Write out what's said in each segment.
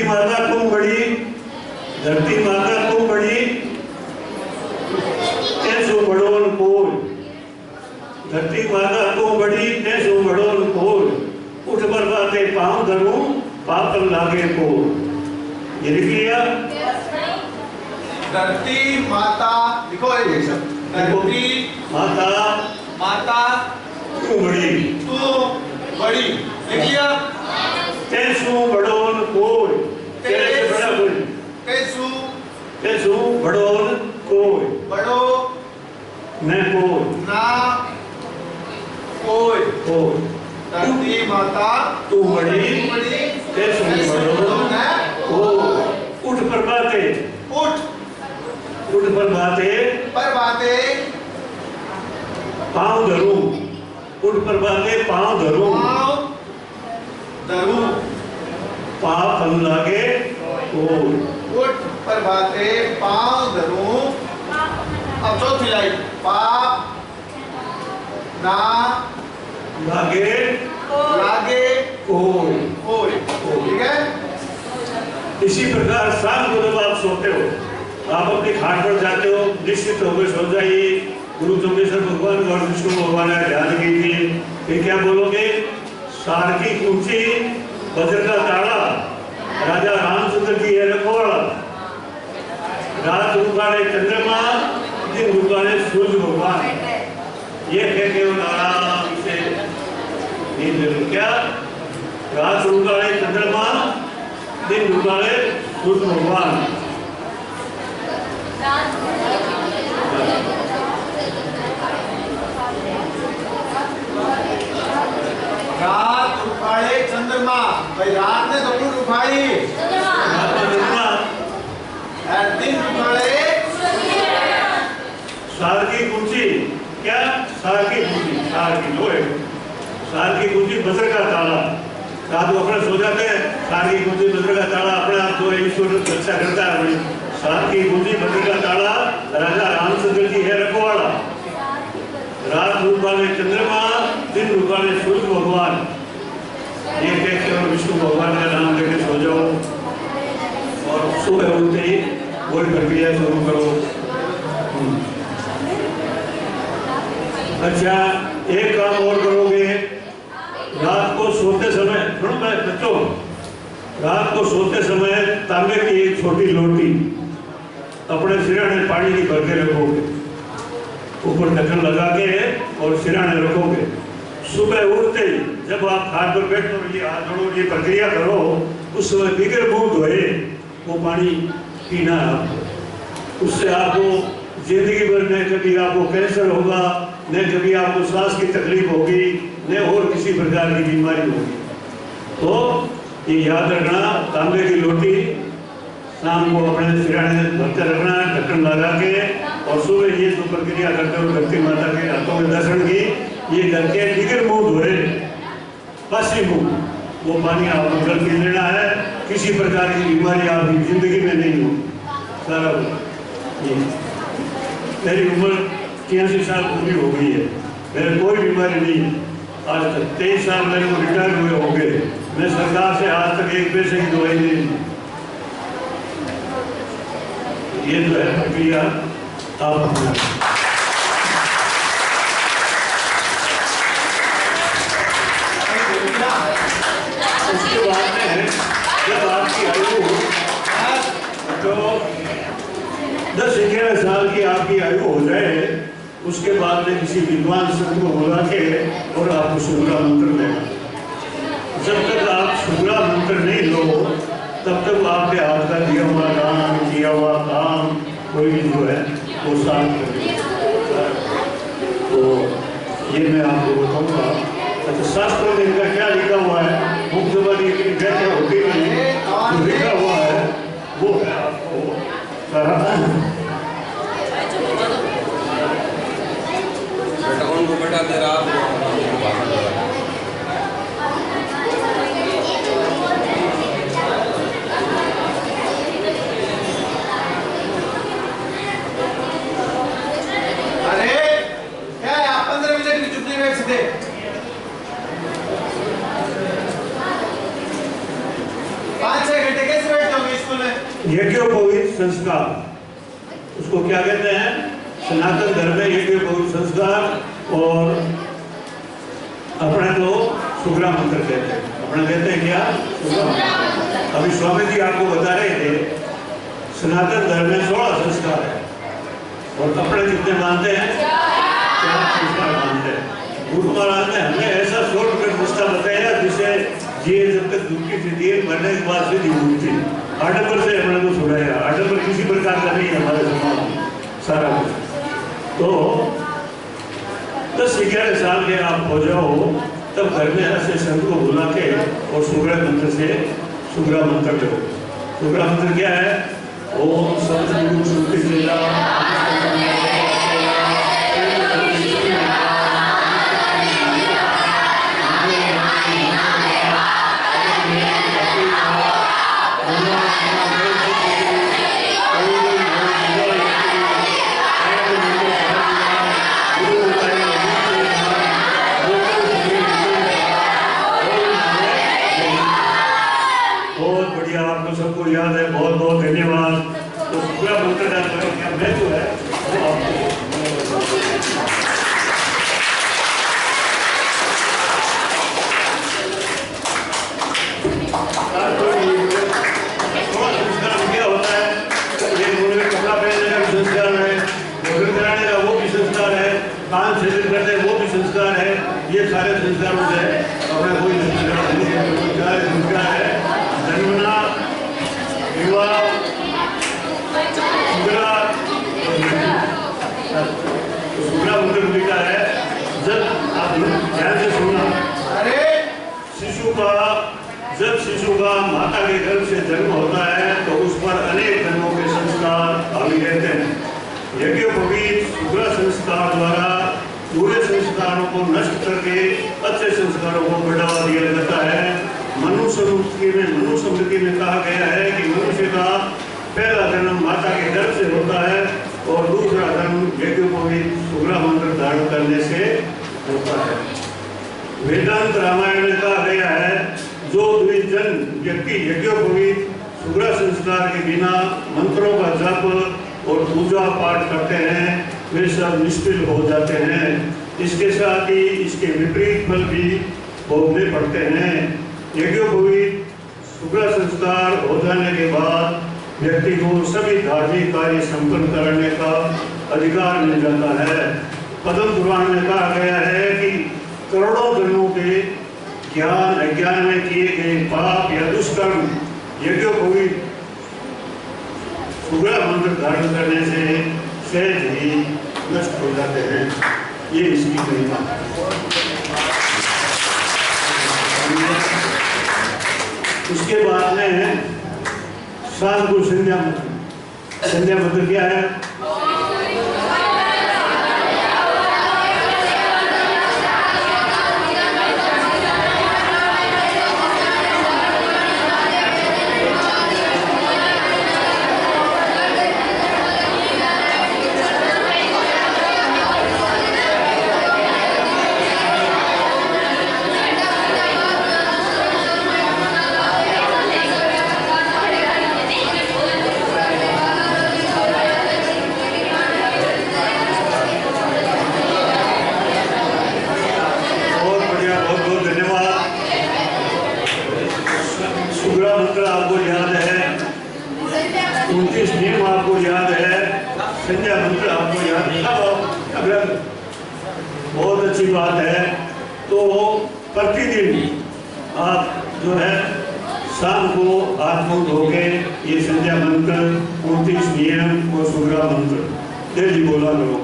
माता तुम बड़ी, धरती माता तुम बड़ी, तेसु बड़ो न कोई। धरती माता तुम बड़ी, तेसु बड़ो न कोई। उठ बरबाते पाँव धरूं, पापन लागे को। ये लिख लिया। धरती माता लिखो एक शब्द। धरती माता माता तू बड़ी, तू बड़ी। लिख लिया। तेसु बड़ो न कोई। तेरे से बड़ा कोई। तेसु तेसु बड़ो न कोई। बड़ो न कोई। ना कोई। कोई। धरती माता तू बड़ी, तेसु बड़ो न कोई। उठ प्रभाते, उठ उठ प्रभाते, प्रभाते पाँव धरूं। उठ प्रभाते पाँव धरूं, पाँव धरूं। पापन लागे कोई। उठ प्रभाते पाँव धरूं। अब चौथी लाइन। पाप ना लागे लागे कोई। कोई। ठीक है। इसी प्रकार शाम को जब आप सोते हो, आप अपनी खाट पर जाते हो, निश्चित होकर सो जाइए। गुरु चंद्रेश्वर भगवान और विष्णु भगवान ने ध्यान कीजिए। फिर क्या बोलोगे? सार की कुंची, वज्र का ताड़ा, राजा रामचंद्र की है रखवाड़ा। रात रुकाने चंद्रमा, दिन रुकाने सूर्य भगवान। ये कह के आराम से नींद ले। क्या? रात रुकाने चंद्रमा, दिन रुकाने सूर्य भगवान। रात उखाड़े चंद्रमा। भाई रात ने तो पूर्ण उखाड़ी। दिन उखाड़े सार की कुंची। क्या? सार की कुंची, सार की लोहे, सार की कुंची वज्र का ताला। रात को अपने सो जाते हैं, सार की कुंची वज्र का ताला अपने आप को ईश्वर रक्षा करता है। सार की कुंची वज्र का ताला, राजा रामचंद्र की है रखवाड़ा। रात रुकाने चंद्रमा, दिन रुकाने सूर्य भगवान। ये कहते हो विष्णु भगवान का नाम लेके सो जाओ और सुबह उठते ही वही प्रक्रिया शुरू करो। अच्छा, एक काम और करोगे। रात को सोते समय, सुनो मैं बच्चों, रात को सोते समय तांबे की एक छोटी लोटी अपने सिरहाने पानी की भर के रखोगे, ऊपर ढक्कन लगा के और सिरहाने रखोगे। सुबह उठते ही जब आप हाथ पर बैठो, ये हाथ जोड़ो, ये प्रक्रिया करो, उस समय बिगर मुंह धोए वो पानी पीना है आपको। उससे आपको जिंदगी भर न कभी आपको कैंसर होगा, न कभी आपको सांस की तकलीफ होगी, न और किसी प्रकार की बीमारी होगी। तो ये याद रखना, तांबे की लोटी शाम को अपने सिरहाने भरते रखना, ढक्कन लगा के, और सुबह ये जो प्रक्रिया करते हो धरती माता के हाथों में दर्शन की, ये करके बिगर मुंह धोए, पसी मुंह वो पानी आपको जल पी लेना है। किसी प्रकार की बीमारी आपकी जिंदगी में नहीं हो। सारा ये मेरी उम्र 83 साल पूरी हो गई है, मेरे कोई बीमारी नहीं है आज तक। 23 साल मेरे को रिटायर हुए हो गए, मैं सरकार से आज तक एक पैसे की दवाई नहीं ली। ये जो है प्रक्रिया आप अपना। उसके बाद में जब आपकी आयु तो 10-11 साल की आपकी आयु हो जाए, उसके बाद में किसी विद्वान संत को बुला के और आपको शुक्ला मंत्र देना। जब तक आप शुक्ला मंत्र नहीं लो, तब तक आपके हाथ का दिया हुआ काम, किया हुआ काम कोई भी जो है वो साफ कर। तो ये मैं आपको बताऊंगा। अच्छा, शास्त्रों में इनका क्या लिखा हुआ है, मुख्य वाली व्याख्या होती नहीं, जो लिखा हुआ है वो है आपको सारा। बेटा दे रहा पाँच छह घंटे कैसे बैठ यज्ञोपवीत संस्कार, उसको क्या कहते हैं? सनातन धर्म में यज्ञोपवीत संस्कार। और अपने तो सुग्रा मंत्र कहते हैं। अपने कहते हैं क्या? सुग्रा मंत्र। अभी स्वामी जी आपको बता रहे थे सनातन धर्म में 16 संस्कार है और अपने कितने मानते हैं? 4 संस्कार मानते हैं। गुरु महाराज ने हमें ऐसा शॉर्टकट रास्ता बताया जिसे ये जब तक दुख की स्थिति है, मरने के बाद से थी। आडंबर से हमने को छुड़ाया। आडंबर किसी प्रकार का नहीं है हमारे समाज में, सारा कुछ। तो 10-11 साल के आप हो जाओ तब घर में ऐसे संत को बुला के और सुग्रा मंत्र से सुग्रा मंत्र लो। सुग्रा मंत्र क्या है? ओम सतगुरु श्रुति चेला सबको याद है। बहुत बहुत धन्यवाद। तो पूरा मंत्र मैं जो है वो आपको क्या होता है? कपड़ा पहनने का संस्कार है, भोजन कराने का वो भी संस्कार है, कान छेदन करते हैं वो भी संस्कार है। ये सारे संस्कार होते हैं। अपना कोई संस्कार है जन्मना, विवाह, सुग्रा मंत्र लिखा है। जब आप ध्यान से सुनना, जब शिशु का माता के गर्भ से जन्म होता है तो उस पर अनेक जन्मों के संस्कार हावी रहते हैं। यज्ञोपवीत सुग्रा संस्कार द्वारा बुरे संस्कारों को नष्ट करके अच्छे संस्कारों को बढ़ावा दिया जाता है। मनुस्मृति में कहा गया है कि मनुष्य का पहला जन्म माता के गर्भ से होता है और दूसरा जन्म यज्ञोपवीत सुग्रा मंत्र धारण करने से होता है। वेदांत रामायण में कहा गया है जो द्विजन व्यक्ति यज्ञोपवीत सुग्रा संस्कार के बिना मंत्रों का जप और पूजा पाठ करते हैं वे सब निष्फल हो जाते हैं। इसके साथ ही इसके विपरीत फल भी भोगने पड़ते हैं। यज्ञोपवीत सुग्रा संस्कार हो जाने के बाद व्यक्ति को सभी धार्मिक कार्य संपन्न करने का अधिकार मिल जाता है। पद्म पुराण में कहा गया है कि करोड़ों जन्मों के ज्ञान अज्ञान में किए गए पाप या दुष्कर्म यज्ञोपवीत सुग्रा मंत्र धारण करने से सहज ही नष्ट हो जाते हैं। ये इसकी महिमा है। उसके बाद में शाम को संध्या मंत्र। संध्या मंत्र क्या है? आपको याद है, 29 नियम आपको याद है, संध्या मंत्र आपको याद है। अगर बहुत अच्छी बात है तो प्रतिदिन आप जो है शाम को हाथ मुंह धो के ये संध्या मंत्र 29 नियम और सुग्रा मंत्र डेली बोला करो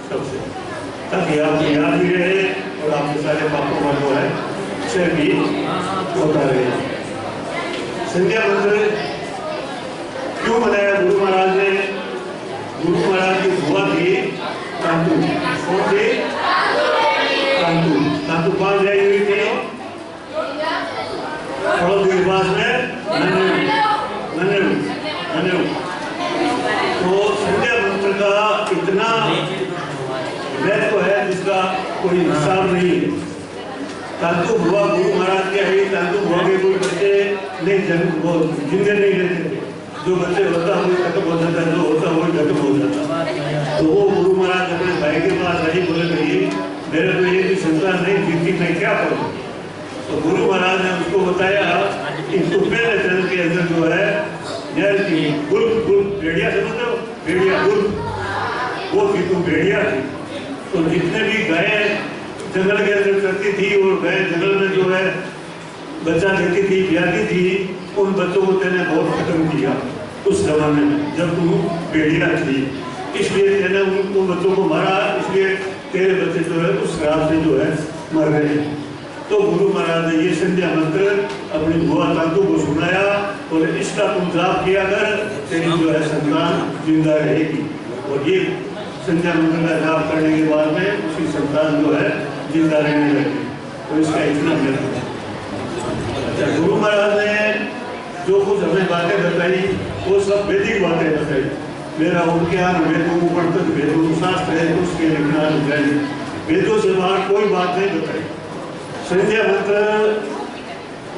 सबसे, ताकि आपको याद भी रहे और आपके सारे पापों का जो है से भी होता रहे। संध्या मंत्र क्यों बनाया गुरु महाराज ने? गुरु महाराज की बुआ थी कांतु। कौन थी? कांतु। कांतु कहाँ जाई हुई थी? पड़ोसी के पास में नन्हेरु। तो संध्या मंत्र का इतना महत्व है जिसका कोई हिसाब नहीं है। कांतु बुआ गुरु महाराज के ही कांतु बुआ के कोई बच्चे नहीं जन्म वो जिंदे नहीं रहते थे। जो बच्चे होता है वो खत्म हो जाता है, जो होता है वो खत्म हो जाता है। तो वो गुरु महाराज अपने भाई के पास आई, बोले भाई मेरे तो ये भी संतान नहीं जिनकी मैं क्या करूँ। तो गुरु महाराज ने उसको बताया कि पहले चरण के अंदर जो है भेड़िया समझते हो, भेड़िया गुल वो थी, तुम भेड़िया थी। तो जितने भी गाय जंगल के अंदर करती थी और गाय जंगल में जो है बच्चा देती थी, ब्याती थी, उन बच्चों को तेने बहुत खत्म किया उस जमाने में जब तुम भेड़िया थी। इसलिए तेने उन बच्चों को मारा, इसलिए तेरे बच्चे जो है उस रात से जो है मर गए। तो गुरु महाराज ने ये संध्या मंत्र अपनी बुआ तांतु को सुनाया और इसका तुम जाप किया कर, तेरी जो है संतान जिंदा रहेगी। और ये संध्या मंत्र का जाप करने के बाद में उसकी संतान जो है जिंदा रहने लगी। तो इसका इतना महत्व। अच्छा, गुरु महाराज ने जो कुछ हमें बातें बताई वो सब वैदिक बातें बताई। मेरा उज्ञान वेदों ऊपर तक वेदों शास्त्र है, उसके लिखना वेदों से बाहर कोई बात नहीं बताई। संध्या मंत्र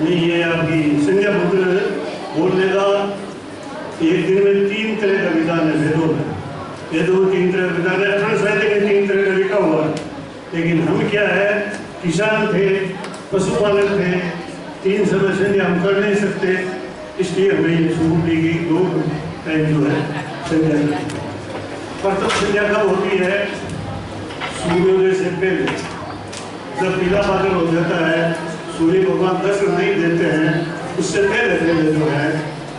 नहीं है आपकी, संध्या मंत्र बोलने का एक दिन में 3 तरह का विधान है वेदों में। वेदों में 3 तरह का विधान है, अठर साहित्य में 3 तरह का लिखा हुआ है। लेकिन हम क्या है, किसान थे, पशुपालक थे, 3 समय संध्या हम कर नहीं सकते, इसलिए हमें ये छूट दी गई 2 टाइम जो है संध्या। प्रथम संध्या कब होती है? सूर्योदय से पहले, जब पीला बादल हो जाता है, सूर्य भगवान दर्शन नहीं देते हैं, उससे पहले पहले जो है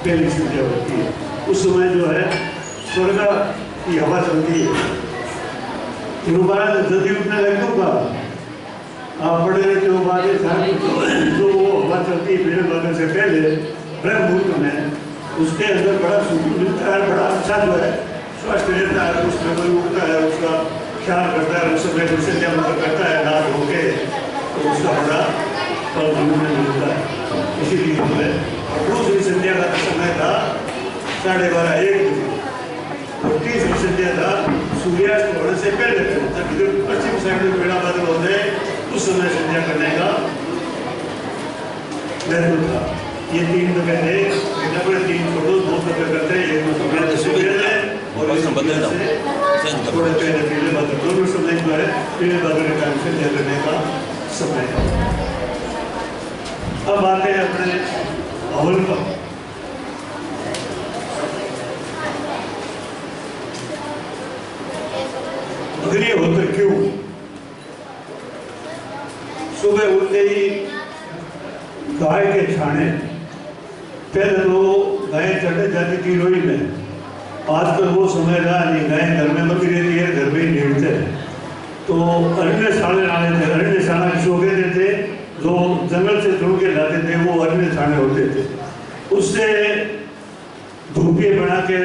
पहली संध्या होती है। उस समय जो है स्वर्ग की हवा चलती है। जल्दी उठने लगे होगा, आप पढ़े रहते हो बातें जो वो हवा चलती है पीले बादल से पहले ब्रह्म मुहूर्त में, उसके अंदर बड़ा सुकून मिलता है, बड़ा अच्छा जो है स्वस्थ रहता है, उसमें कोई उठता है, उसका ख्याल करता है, उस समय संध्या मंत्र करता है नाथ होके, तो उसका बड़ा फल जीवन में मिलता है। इसीलिए जो है दूसरी संध्या का समय था 12:30-1 बजे, और तीसरी संध्या था सूर्यास्त होने से पहले, जब इधर पश्चिम साइड में पीला बादल होते हैं उस समय संध्या करने का महत्व था। ये 3 जगह थे, 3 छोड़ो 2 जगह करते हैं, एक समय सुबह और थोड़े पहले पीले बादल, दोनों समय जो है पीले बादल के टाइम संध्या करने का समय है। अब आते हैं अपने हवन पर। अग्निहोत्र क्यों? सुबह उठते ही गाय के छाने, पहले तो गाय चढ़ने जाती थी रोई में, आजकल वो समय रहा नहीं, गाय घर में बंधी रहती है, घर में ही ढेड़ते हैं। तो अरण्य छाने लाने थे, अरण्य छाना किसको कहते थे? जो जंगल से ढूंढ के लाते थे वो अरण्य छाने होते थे। उससे धूपिए बना के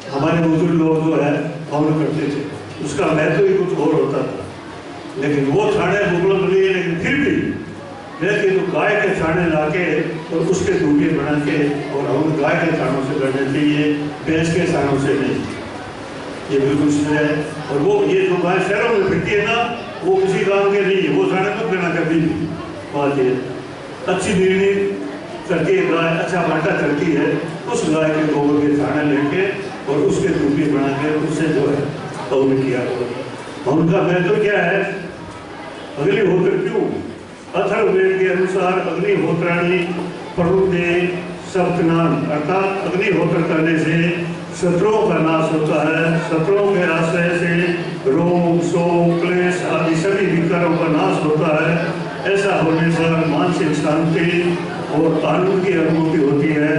हमारे बुजुर्ग लोग जो है हवन करते थे, उसका महत्व ही कुछ और होता था। लेकिन वो छाने उपलब्ध नहीं है, लेकिन फिर भी लेकिन तो गाय के छाने लाके और उसके धूपिए बना के, और हम गाय के छानों से करने चाहिए, भैंस के छानों से नहीं। ये बिल्कुल सही है। और वो ये जो गाय शहरों में फिरती है ना, वो किसी काम के नहीं है, वो छाने मत देना कभी भी। बात ये अच्छी निर्णय करती है गाय, अच्छा बाटा करती है, उस गाय के गोबर के छाने लेके और उसके धूपिए बना के उससे जो है हवन किया। उनका महत्व क्या है? अग्निहोत्र क्यों? अथर्ववेद के अनुसार अग्निहोत्राणि प्रवृत्ते सप्तनाम, अर्थात अग्निहोत्र करने से शत्रुओं का नाश होता है। शत्रुओं के आश्रय से रोग शोक क्लेश आदि सभी विकारों का नाश होता है। ऐसा होने पर मानसिक शांति और आनंद की अनुभूति होती है।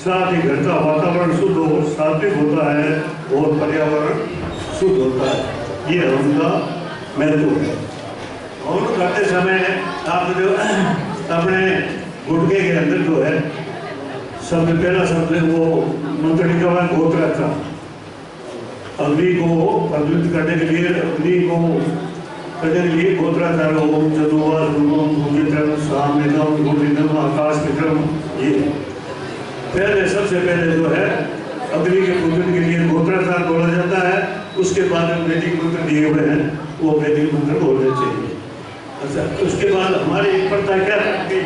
साथ ही घर का वातावरण शुद्ध और सात्विक होता है और पर्यावरण शुद्ध होता है। ये उनका महत्व है। और करते समय आप जो अपने गुटके के अंदर जो है शब्द, पहला शब्द वो मंत्र लिखा हुआ है गोत्र का। अग्नि को प्रज्वलित करने के लिए, अग्नि को करने के लिए गोत्राचार ओम चतुर्वास रूपम भूजित्रम सामेतम भूजित्रम आकाश विक्रम। ये पहले सबसे पहले जो है अग्नि के पूजन के लिए गोत्राचार बोला जाता है। उसके बाद वैदिक मंत्र दिए हुए हैं, वो वैदिक मंत्र बोलने चाहिए। अच्छा, उसके बाद हमारी एक प्रथा क्या थी?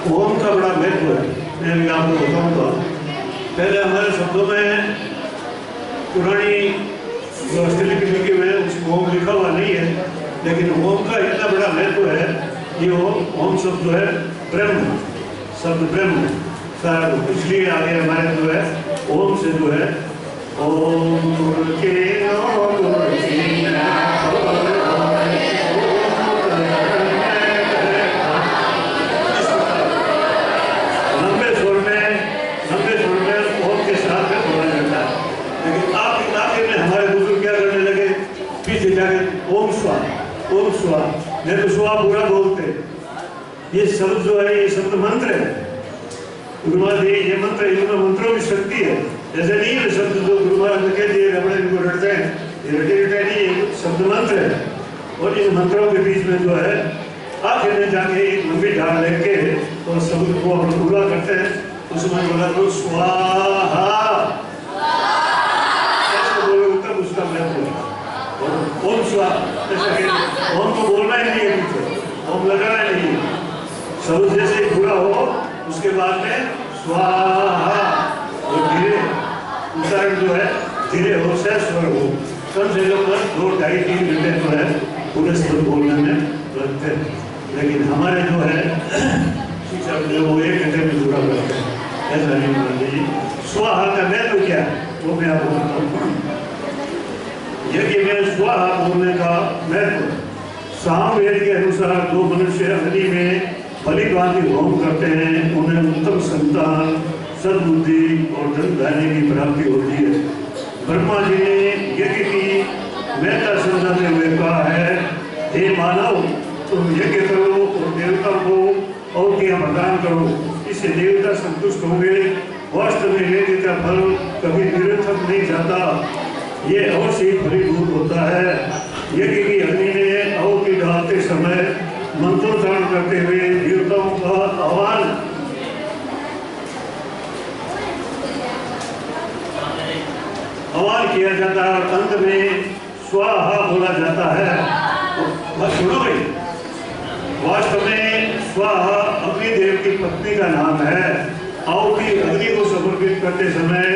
ओम का बड़ा महत्व है। मैं अभी आपको बताऊँ तो पहले हमारे शब्दों में पुरानी जो हस्तलिपि लिखे हुए हैं उसमें ओम लिखा हुआ नहीं है, लेकिन ओम का इतना बड़ा महत्व है। ये ओम शब्द जो है ब्रह्म शब्द ब्रह्म सारा, इसलिए आगे हमारे जो है ओम से जो है ओम के नहीं तो सुहा पूरा बोलते। ये शब्द जो है ये शब्द मंत्र है। गुरु महाराज ये मंत्र, इनमें मंत्रों की शक्ति है। जैसे नहीं है शब्द जो गुरु महाराज ने कह दिए अपने इनको रटते हैं, ये रटे नहीं, शब्द मंत्र है। और इन मंत्रों के बीच में जो है आखिर में जाके एक लंबी ढाल लेके और शब्द को हम पूरा करते हैं। उसमें बोला तो स्वाहा ऐसे बोलोगे तब उसका महत्व है। ओम स्वाहा ओम को बोलना ही नहीं है, पीछे ओम लगाना ही नहीं है। शब्द जैसे पूरा हो उसके बाद में स्वाहा और धीरे उच्चारण जो है धीरे हो, सहज स्वर हो। कम से कम 2, 2.5, 3 घंटे जो है पूरे शब्द बोलने में लगते हैं, लेकिन हमारे जो है शिक्षक जो वो 1 घंटे में पूरा करते हैं। ऐसा नहीं होना चाहिए। स्वाहा का महत्व क्या है वो मैं आपको बताऊँ। यज्ञ में स्वाहा बोलने का महत्व, सामवेद के अनुसार जो मनुष्य अग्नि में बलि भांति होम करते हैं उन्हें उत्तम संतान, सद्बुद्धि और धन धान्य की प्राप्ति होती है। ब्रह्मा जी ने यज्ञ की महत्ता समझाते हुए कहा है, हे मानव तुम यज्ञ करो और देवता को और क्या प्रदान करो, इससे देवता संतुष्ट होंगे। वास्तव में यज्ञ का फल कभी निरर्थक नहीं जाता, ये अवश्य फलीभूत होता है। यज्ञ की अग्नि में आहुति डालते समय मंत्रोच्चारण करते हुए देवताओं का आह्वान किया जाता है और अंत में स्वाहा बोला जाता है। बस सुनो भाई, वास्तव में स्वाहा अग्निदेव की पत्नी का नाम है। आहुति अग्नि को समर्पित करते समय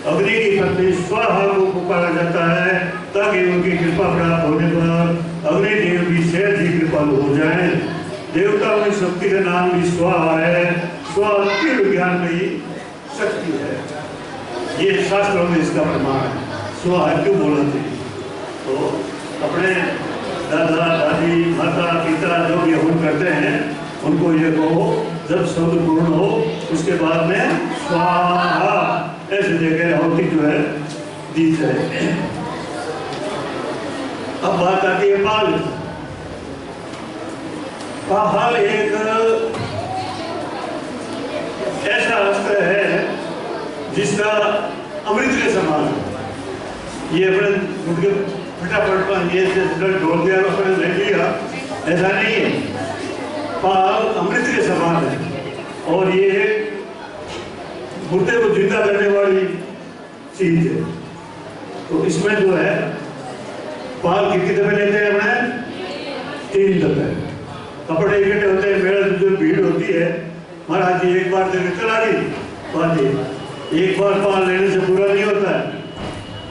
अग्नि की पत्नी स्वाहा को पुकारा जाता है ताकि उनकी कृपा प्राप्त होने पर अग्निदेव भी सहज ही कृपालु हो जाए। देवताओं की शक्ति का नाम भी स्वाहा है। स्वाहा की विज्ञान में ही शक्ति है, ये शास्त्रों में इसका प्रमाण है। स्वाहा क्यों बोलना चाहिए? तो अपने दादा दादी माता पिता जो भी हवन करते हैं उनको ये कहो, जब शब्द पूर्ण हो उसके बाद में स्वाहा ऐसे जगह आहुति जो है दी जाए। अब बात आती है पाल। पाल एक ऐसा अस्त्र है जिसका अमृत के समान है। ये अपने फटाफट ये ढोल दिया अपने ले लिया, ऐसा नहीं है। पाल अमृत के समान है और ये मुर्दे को जिंदा करने वाली चीज है। तो इसमें जो है पाल कितने दफे लेते हैं अपने? 3 दफे। कपड़े इकट्ठे होते हैं, मेरा जो भीड़ होती है महाराज जी एक बार देकर चला दी बात, एक बार पाल लेने से पूरा नहीं होता है।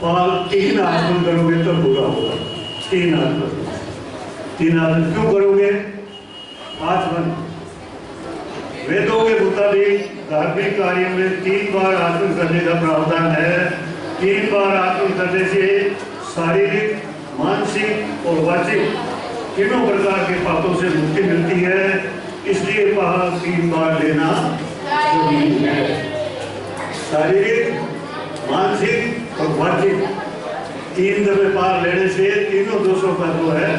पाल 3 आसमन करोगे तो पूरा होगा। 3 आसमन, 3 आसमन क्यों करोगे? आसमन वेदों के मुताबिक धार्मिक कार्य में 3 बार आचमन करने का प्रावधान है। 3 बार आचमन करने से शारीरिक, मानसिक और वाचिक तीनों प्रकार के पापों से मुक्ति मिलती है। इसलिए पाल 3 बार लेना जरूरी है। शारीरिक, मानसिक और वाचिक 3 दफे पाल लेने से तीनों दोषों का जो है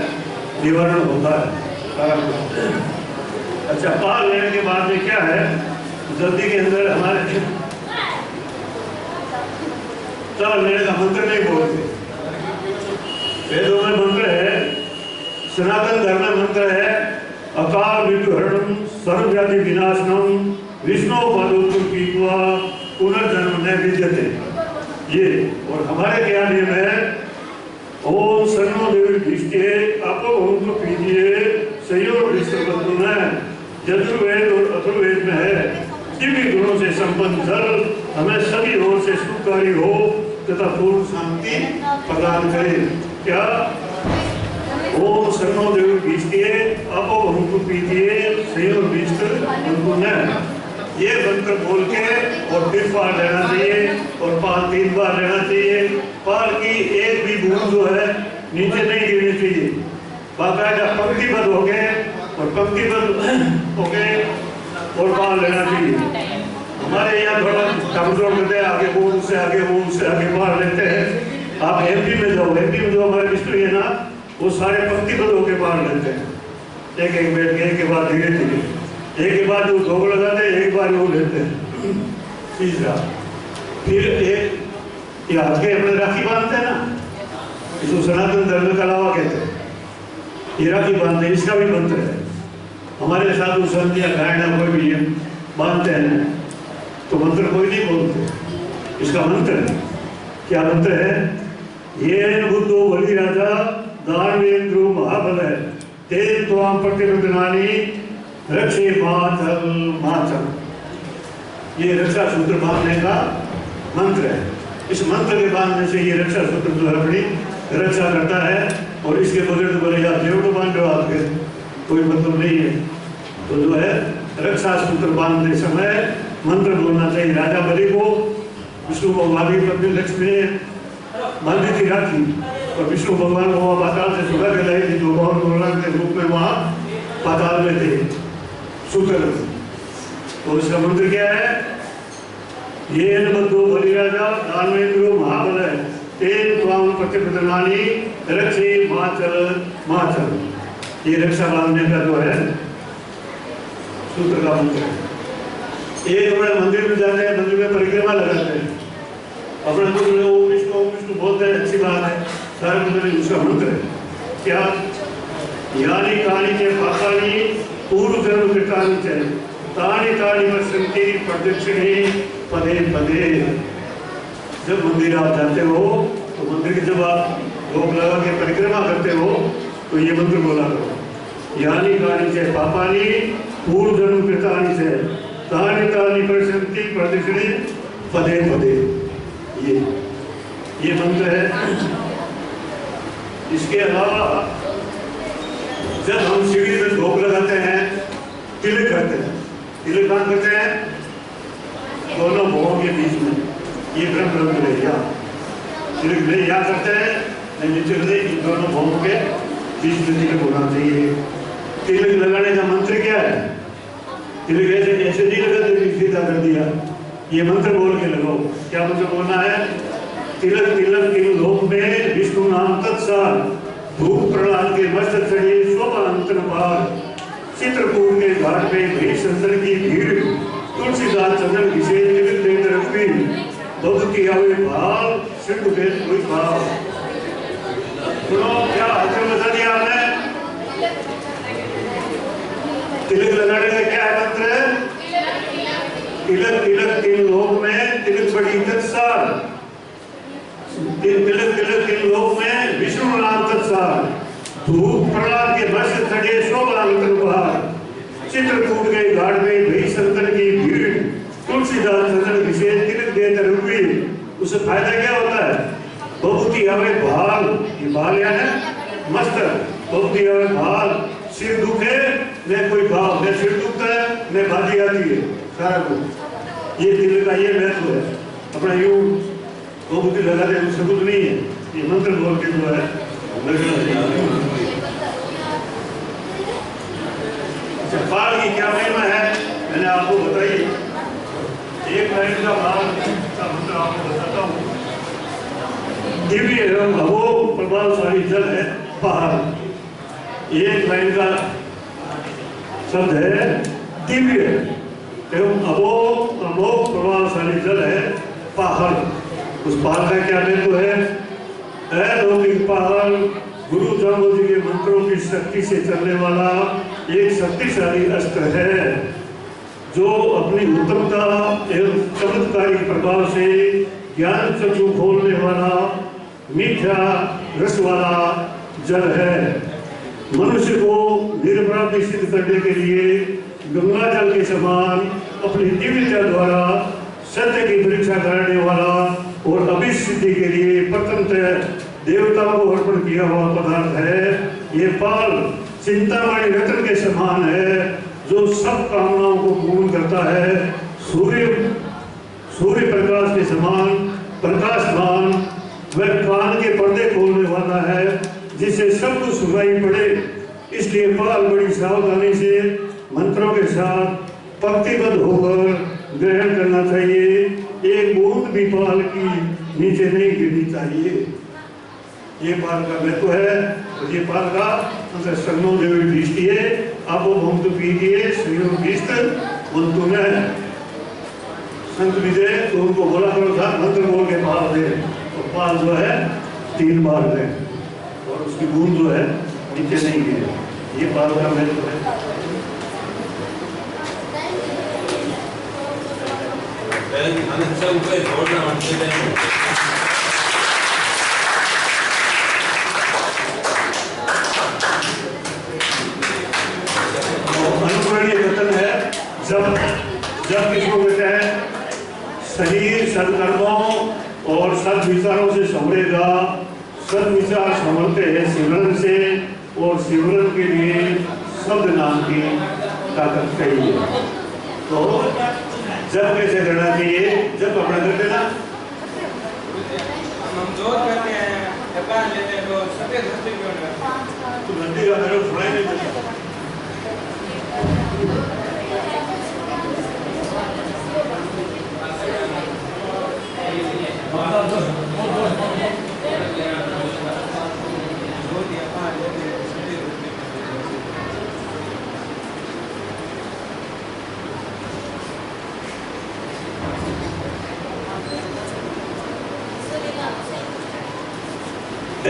निवारण होता है। अच्छा, पाल लेने के बाद में क्या है, जल्दी के अंदर हमारे पाल लेने का मंत्र नहीं बोलते। वेदों में मंत्र है, सनातन धर्म में मंत्र है, अकाल मृत्यु हरणम सर्वव्याधि विनाशनम विष्णु पदोत्तम कीत्वा पुनर्जन्म न विद्यते। ये और हमारे क्या नियम है, ओम सर्वो देवी दृष्टि आपको पीजिए सहयोग विश्वबंधु है यजुर्वेद और अथर्ववेद में है, दिव्य गुणों से संपन्न जल हमें सभी ओर से सुखकारी हो तथा पूर्ण शांति प्रदान करे। क्या? ओम सर्वो देव बीजतिए अपो हमको पीतिए संयोग बीजकर हमको न। ये मंत्र बोल के और फिर पार लेना चाहिए और पार 3 बार लेना चाहिए। पार की एक भी बूंद जो है नीचे नहीं गिरनी चाहिए। बाकायदा पंक्तिबद्ध हो गए और पंक्तिबद्ध हो गए और पार लेना चाहिए। हमारे यहाँ थोड़ा कमजोर करते हैं, आगे वो उससे आगे वो उससे आगे पार लेते हैं। आप एमपी में जाओ, एमपी में जो हमारे मिस्त्री है ना, वो सारे पंक्तिबद्ध होकर पार लेते हैं। एक एक बैठ के एक के बाद धीरे धीरे एक के बाद जो धोख लगाते हैं, एक बार वो लेते हैं। तीसरा फिर एक ये हाथ के अपने राखी बांधते हैं ना, इसको सनातन धर्म का लावा कहते हैं। ये राखी बांधते हैं, इसका भी मंत्र है। हमारे साधु संत या गायना कोई भी बांधते हैं तो मंत्र कोई नहीं बोलते, इसका मंत्र है। क्या मंत्र है? ये बुद्धो बलि राजा दानवेंद्रो महाबल है तेज त्वाम प्रतिबद्धनानी रक्षे माचल माचल। ये रक्षा सूत्र बांधने का मंत्र है। इस मंत्र के बांधने से ये रक्षा सूत्र जो है अपनी रक्षा करता है। और इसके बगैर तो बोले आप देव को बांध रहे हो, आपके कोई मतलब नहीं है। तो जो है रक्षा सूत्र बांधते समय मंत्र बोलना चाहिए। राजा बलि को विष्णु भगवान की पत्नी लक्ष्मी ने बांधी थी राखी और विष्णु भगवान को पाताल से सुबह के लाई थी, जो भगवान भगवान के रूप में वहाँ पाताल में थे सूत्र। तो इसका मंत्र क्या है? ये बद्धो बलि राजा दानवेंद्रो महाबल है तेज त्वाम प्रतिबद्धनानी रक्षे माचल माचल। ये रक्षा बांधने का जो है सूत्र का मंत्र है। एक बड़े मंदिर में जाते हैं, मंदिर में परिक्रमा लगाते हैं, अपने कुछ ओम विष्णु बोलते हैं, अच्छी बात है। सारे मंदिर उसका मंत्र है। क्या? यानी कहानी के पापानी पूर्व जन्म कृतानी च तानी तानी पश्यन्ति प्रदक्षिणे पदे पदे। जब मंदिर आप जाते हो तो मंदिर के जब आप लोग लगा के परिक्रमा करते हो तो ये मंत्र बोला करो। यानी कहानी से पापानी पूर्व जन्म कृतानी से तानी तानी पश्यन्ति प्रदक्षिणे पदे पदे। ये मंत्र है। इसके अलावा जब हम सीढ़ी में भोग लगाते हैं, तिलक करते हैं, तिलक कहाँ करते हैं? दोनों भोगों के बीच में। ये ब्रह्म ग्रंथ है। या तिलक नहीं यहाँ करते हैं, नहीं नीचे नहीं, इन दोनों भोगों के बीच में तिलक होना चाहिए। तिलक लगाने का मंत्र क्या है? तिलक ऐसे ऐसे नहीं लगाते, सीधा कर दिया। ये मंत्र बोल के लगाओ। क्या मंत्र बोलना है? तिलक तिलक तिल लोक में विष्णु नाम तत्सार भूख प्रहलाद के मस्तक चढ़े शोभांतर भार चित्रकूट के घाट में भई संतर की भीड़ तुलसीदास चंदन विशेष तिलक देकर रखी भक्ति आवे भाव सिद्ध वेद कोई भाव। सुनो, क्या आचरण बता दिया आपने? तिलक लगाने का क्या है मंत्र? तिलक तिलक तिल लोक में तिलक बड़ी तत्सार तिलक तिलक तिल लोक में विष्णु नाम तत्सार धूप प्रहलाद के वर्ष खड़े शोभांतर भार चित्रकूट के घाट में भई संतन की भीड़ तुलसीदास चंदन विशेष तिलक देकर रुपी। उससे फायदा क्या होता है? भक्ति आवे भाल, ये भाल या है मस्तक, भक्ति आवे भाल। सिर दुखे न कोई भाव, न सिर दुखता है न बाजी आती है, सारा कुछ। ये तिलक का ये महत्व है। अपना यूं वो बुद्धि लगाते हैं, सबूत नहीं है। ये मंत्र बोल के जो है बाल की क्या महिमा है मैंने आपको बताई। एक लाइन का बाल का मंत्र आपको बताता हूँ। दिव्य एवं अमोघ प्रभावशाली जल है पहाड़। एक लाइन का शब्द है दिव्य एवं अमोघ प्रभावशाली जल है पहाड़। उस पहाड़ का क्या महत्व है? अलौकिक पहाड़ गुरु जाम्बो जी के मंत्रों की शक्ति से चलने वाला एक शक्तिशाली अस्त्र है, जो अपनी उत्तमता एवं चमत्कारी प्रभाव से ज्ञान चक्षु खोलने वाला मीठा रस वाला जल है। मनुष्य को निर्भरा सिद्ध करने के लिए गंगा जल के समान अपनी दिव्यता द्वारा सत्य की परीक्षा कराने वाला और अभिसिद्धि के लिए प्रथमतः देवताओं को अर्पण किया हुआ पदार्थ है। ये पाल चिंतामणि रत्न के समान है जो सब कामनाओं को पूर्ण करता है। सूर्य प्रकाश के समान प्रकाशमान वह कान के पर्दे खोलने वाला है जिससे सब कुछ सुनाई पड़े। इसलिए पाल बड़ी सावधानी से मंत्रों के साथ पंक्तिबद्ध होकर ग्रहण करना चाहिए। एक बूंद भी पाल की नीचे नहीं गिरनी चाहिए। ये पाल का महत्व है और ये पाल का संगम देवी दृष्टि है। आप वो हम तो पीजिए संत में संत विजय तो उनको बोला करो था मंत्र बोल के पाल दे तो पाल जो है 3 बार दे और उसकी बूंद जो है नीचे नहीं गिरे। ये पाल का महत्व है। अनुकरणीय कथन है जब किसको कहते हैं शरीर सदकर्मों और सद्विचारों से संवरेगा। सद्विचार संवरते हैं सिमरन से और सिमरन के लिए शब्द नाम की ताकत चाहिए। तो जब कैसे करना चाहिए? जब अपना करते ना हम जोर करते हैं जबान लेते हैं तो सफेद घंटे क्यों ना तो घंटे का मेरे को सुनाई नहीं देता।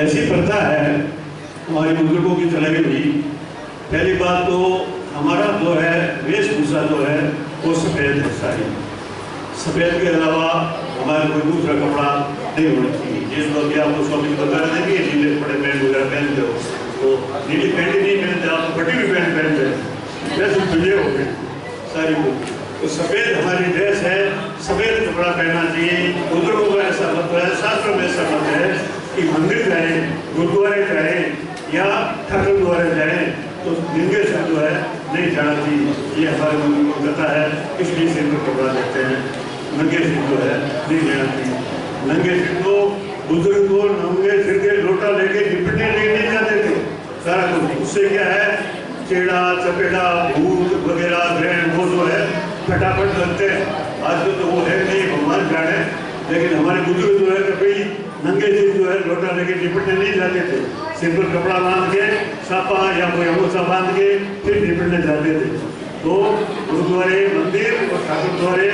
ऐसी प्रथा है हमारे बुजुर्गों की चलाई हुई। पहली बात तो हमारा जो है वेशभूषा जो है वो सफ़ेद है सारी। सफ़ेद के अलावा हमारे कोई दूसरा कपड़ा नहीं होना चाहिए। जिस लोग आपको शॉपिंग बता देंगे नीले कपड़े पैंट वगैरह पहनते हो तो नीली पैंट नहीं पहनते आप फटी हुई पैंट पहनते हैं वैसे तुझे हो गए सारी लोग। तो सफ़ेद हमारी ड्रेस है, सफ़ेद कपड़ा पहनना चाहिए। बुजुर्गों का ऐसा मत है, शास्त्रों में ऐसा मत है कि मंदिर जाए गुरुद्वारे जाए या ठाकुर द्वारे जाए तो नंगे से जो है नहीं जाना चाहिए। ये हमारे मंदिर को कहता है इसलिए सिर पर कपड़ा देते हैं। नंगे सिर जो है नहीं जाना चाहिए। नंगे सिर को बुजुर्ग को नंगे सिर के लोटा लेके लिपटने नहीं जाते थे सारा कुछ। उससे क्या है चेड़ा चपेड़ा भूत वगैरह ग्रहण वो जो है फटाफट लगते हैं। आजकल तो वो है नहीं भगवान जाने, लेकिन हमारे बुजुर्ग जो है कभी नंगे सिर जो है लोटा लेके निपटने नहीं जाते थे। सिर पर कपड़ा बांध के सापा या कोई अमोसा बांध के फिर निपटने जाते थे। तो गुरुद्वारे मंदिर और ठाकुर द्वारे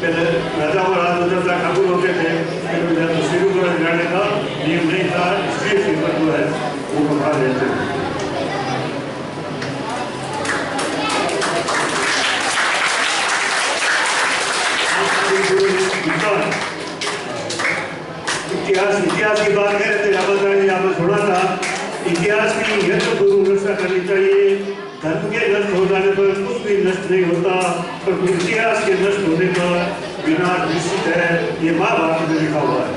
पहले राजा और राजा ठाकुर होते थे तो सिर द्वारा जाने का नियम नहीं था, इसलिए सिर पर जो है वो कपड़ा देते थे। इतिहास की बात कह रहे थे आपने सुना था। इतिहास की यह तो दुर्व्यवस्था करनी चाहिए। धर्म के नष्ट हो जाने पर कुछ भी नष्ट नहीं होता, पर इतिहास के नष्ट होने पर विनाश निश्चित है। ये महाभारत में लिखा हुआ है।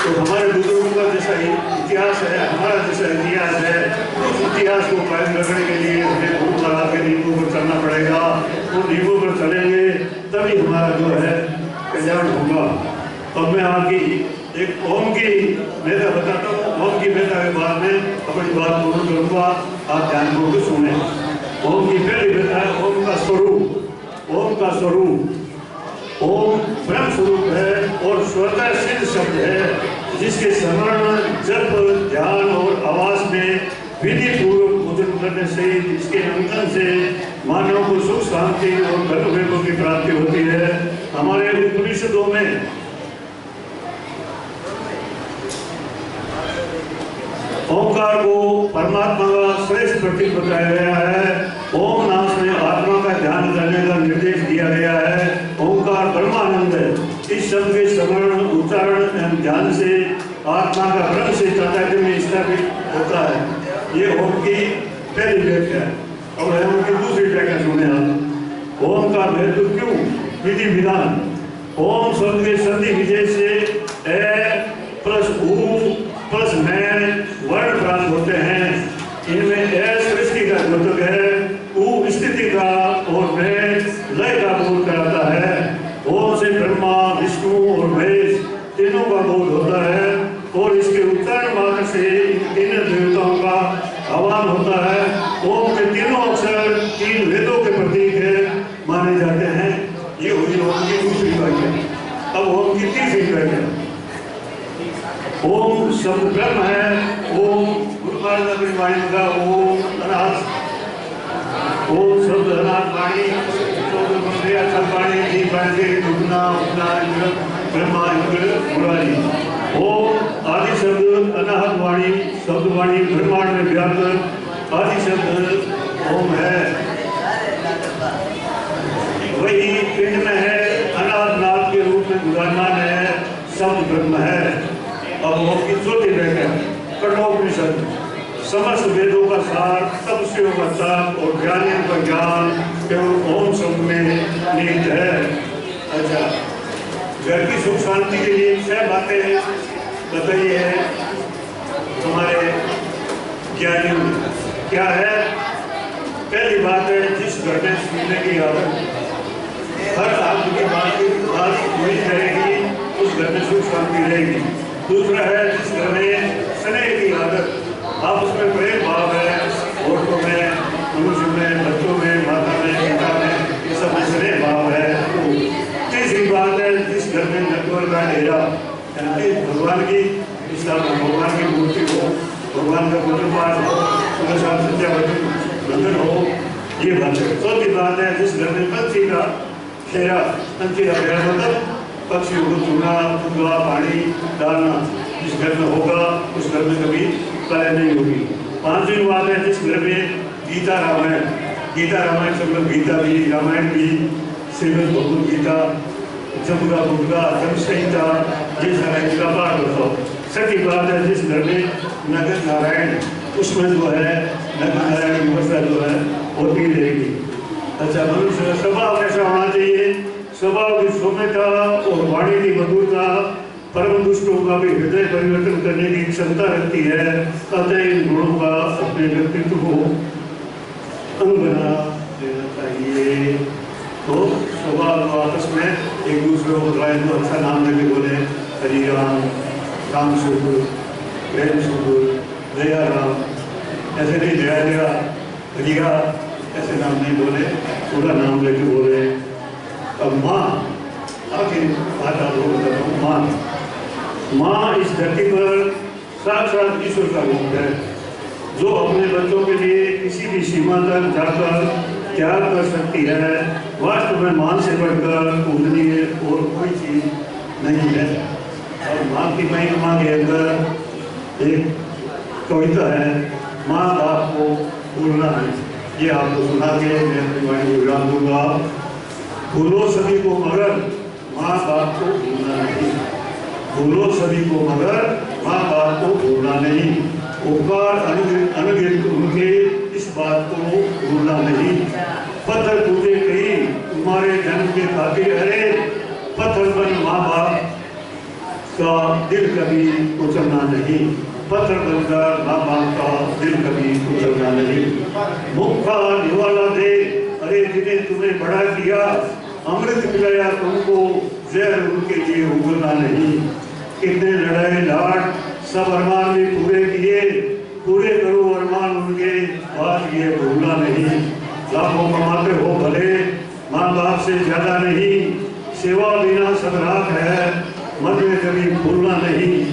तो हमारे बुजुर्गों का जैसा इतिहास है, हमारा जैसा इतिहास है, उस इतिहास को कायम रखने के लिए हमें गुरु महाराज के नियमों पर चलना पड़ेगा। उन नियमों पर चलेंगे तभी हमारा जो है कल्याण होगा। अब मैं आपकी एक ओम की मेहता बताता हूँ। ओम की मेहता के बाद में अपनी बात पूर्ण करूँगा, आप ध्यान को सुने। ओम की पहली मेहता है ओम का स्वरूप। ओम का स्वरूप ओम ब्रह्म स्वरूप है और स्वतः सिद्ध शब्द है जिसके स्मरण जप ध्यान और आवास में विधि पूर्वक पूजन करने से इसके अंकन से मानव को सुख शांति और धर्म की प्राप्ति होती है। हमारे उपनिषदों में ओंकार को परमात्मा का श्रेष्ठ प्रतीक बताया गया है। ओम नाम से आत्मा का ध्यान करने का निर्देश दिया गया है। ओंकार ब्रह्मानंद है। इस शब्द के स्मरण उच्चारण एवं ध्यान से आत्मा का ब्रह्म से तादात्म्य में स्थापित होता है। ये ओम की पहली व्याख्या है। और ओम की ओम का महत्व क्यों? विधि विधान। ओम शब्द के संधि विजय से ए प्लस ऊ प्लस मैं वर्ण प्राप्त होते हैं। इनमें ए सृष्टि का द्योतक है, ऊ स्थिति का और मैं लय का बोध कराता है। ओम से ब्रह्मा विष्णु और महेश तीनों का बोध होता है और इसके उच्चारण मात्र से इन तीन देवताओं का आह्वान होता है। ओम के तीनों अक्षर तीन वेदों के प्रतीक है माने जाते हैं। ये हुई ओम की दूसरी व्याख्या। अब ओम की तीसरी व्याख्या। ओम शब्द ब्रह्म है। ओम गुरु महाराज ने अपनी वाणी में कहा ओम अनाथ, ओम शब्द अनाथ वाणी वाणी दुगना उपना ब्रह्मा इंद्र मुरारी। ओम आदि शब्द अनाहत वाणी शब्द वाणी ब्रह्मांड में व्याप्त आदि शब्द ओम है। वही पिंड में है, अनाथ नाथ के रूप में विराजमान है, शब्द ब्रह्म है। अब ओम की चौथी व्याख्या कठोपनिषद। समस्त वेदों का सार, तपस्वियों का तप और ज्ञानियों का ज्ञान केवल ओम शब्द में निहित है। अच्छा, घर की सुख शांति के लिए 6 बातें बताई है हमारे ज्ञानियों ने। क्या है? पहली बात है जिस घर में सुनने की आदत हर आदमी की बात पूरी करेगी उस घर में सुख शांति रहेगी। दूसरा है जिस घर में स्नेह की आदत, आपस में प्रेम भाव है, औरतों में, मनुष्य में, बच्चों में, माता में, पिता में, ये सब में स्नेह भाव है। तीसरी बात है जिस घर में नटवर का डेरा यानी भगवान की भगवान की मूर्ति हो, भगवान का पुत्रपाठ हो, सत्या बंधन हो, ये बात है। चौथी बात है जिस घर में पंछी का फेरा मतलब पक्षियों को चुना चुगा पानी डालना जिस घर में होगा उस घर में कभी कलह नहीं होगी। पांचवी बात है जिस घर में गीता रामायण सब लोग गीता भी रामायण भी श्रीमद् भगवद गीता जमुना बुद्धा जम संहिता ये सारा इसका पाठ होता हो। छठी बात है जिस घर में नगर नारायण उसमें जो है नगर नारायण की व्यवस्था जो है होती रहेगी। अच्छा, मनुष्य का स्वभाव ऐसा होना चाहिए, स्वभाव की सौम्यता और वाणी की मधुरता परम दुष्टों का भी हृदय परिवर्तन करने की क्षमता रखती है। अतः इन गुणों का अपने व्यक्तित्व को अंग बना देना चाहिए। तो स्वभाव आपस में एक दूसरे को तो अच्छा नाम लेके बोले हरि राम, राम सुख, प्रेम सुख, दया राम, ऐसे नहीं दया हरिया ऐसे नाम नहीं बोले, पूरा नाम लेके बोले। अब माँ आखिर बात आपको बताता हूँ। माँ इस धरती पर साक्षात ईश्वर का रूप है जो अपने बच्चों के लिए किसी भी सीमा तक जाकर त्याग कर सकती है। वास्तव में माँ से बढ़कर पूजनीय और कोई चीज नहीं है। और माँ की महिमा के अंदर एक कविता है, माँ बाप को भूलना है। ये आपको सुना के मैं अपनी वाणी विराम दूंगा। भूलो सभी को मगर माँ बाप को भूलना नहीं, भूलो सभी को मगर माँ बाप को भूलना नहीं। उपकार अनुगित उनके इस बात को भूलना नहीं। पत्थर टूटे कहीं तुम्हारे जन्म के खातिर, अरे पत्थर बन माँ बाप का दिल कभी कुचलना नहीं। पत्थर बनकर माँ बाप का दिल कभी कुचलना नहीं। मुख का निवाला दे, अरे जिन्हें तुम्हें बड़ा किया, अमृत पिलाया तुमको, जहर उनके लिए उगलना नहीं। कितने लड़ाई लाट सब अरमान भी पूरे किए, पूरे करो अरमान उनके, बात ये भूलना नहीं। लाखों कमाते हो भले, माँ बाप से ज्यादा नहीं। सेवा बिना सदरात है, मन में कभी भूलना नहीं।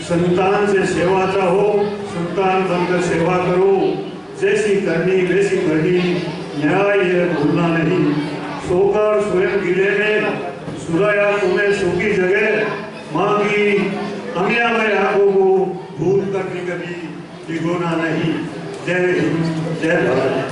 संतान से सेवा चाहो, संतान बनकर सेवा करो। जैसी करनी वैसी करनी, न्याय ये भूलना नहीं। सोकर स्वयं गिले में सुराया तुम्हें सूखी जगह, मांगी अमिया में आंखों को भूल कर कभी भिगोना नहीं। जय हिंद, जय भारत।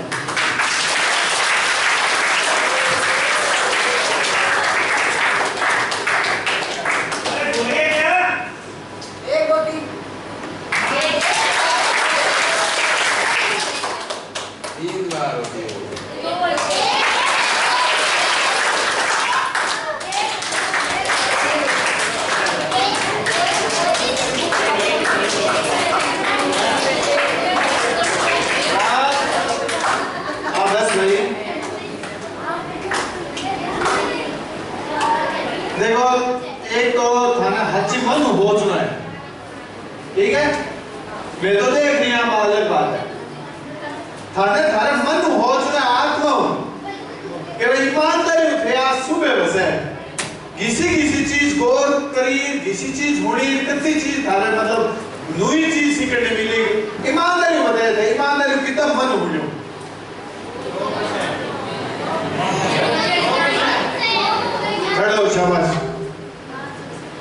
तीन बार होती है। देखो एक तो थाना हच्ची मन हो चुका है, ठीक है? मैं तो देख रही हूँ अलग बात है। थाने थारे मन हो चुका है आत्मा कि भाई ईमानदारी उठे आज सुबह बस है किसी चीज गौर करी, किसी चीज होनी, कितनी चीज थारे मतलब नई चीज सीखने मिलेगी। ईमानदारी बताए थे, ईमानदारी कितना मन हो गया। खड़े हो, शाबाश।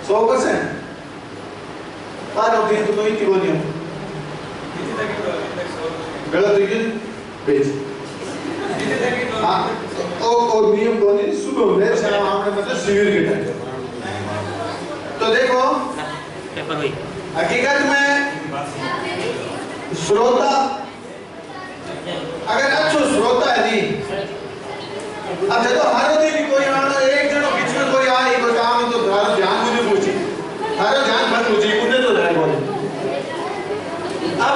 100% बार होती है तो इतनी बोलियो गलत है कि बेच हाँ ओ नियम बोली सुबह में शाम हमने मतलब शिविर के टाइम। तो देखो हकीकत में श्रोता अगर अच्छो श्रोता है नहीं, अब जब हर दिन कोई आना एक जनो बीच में कोई आए कोई काम तो धारो ध्यान मुझे पूछी, धारो ध्यान मत पूछी, उन्हें तो जाए बोले। अब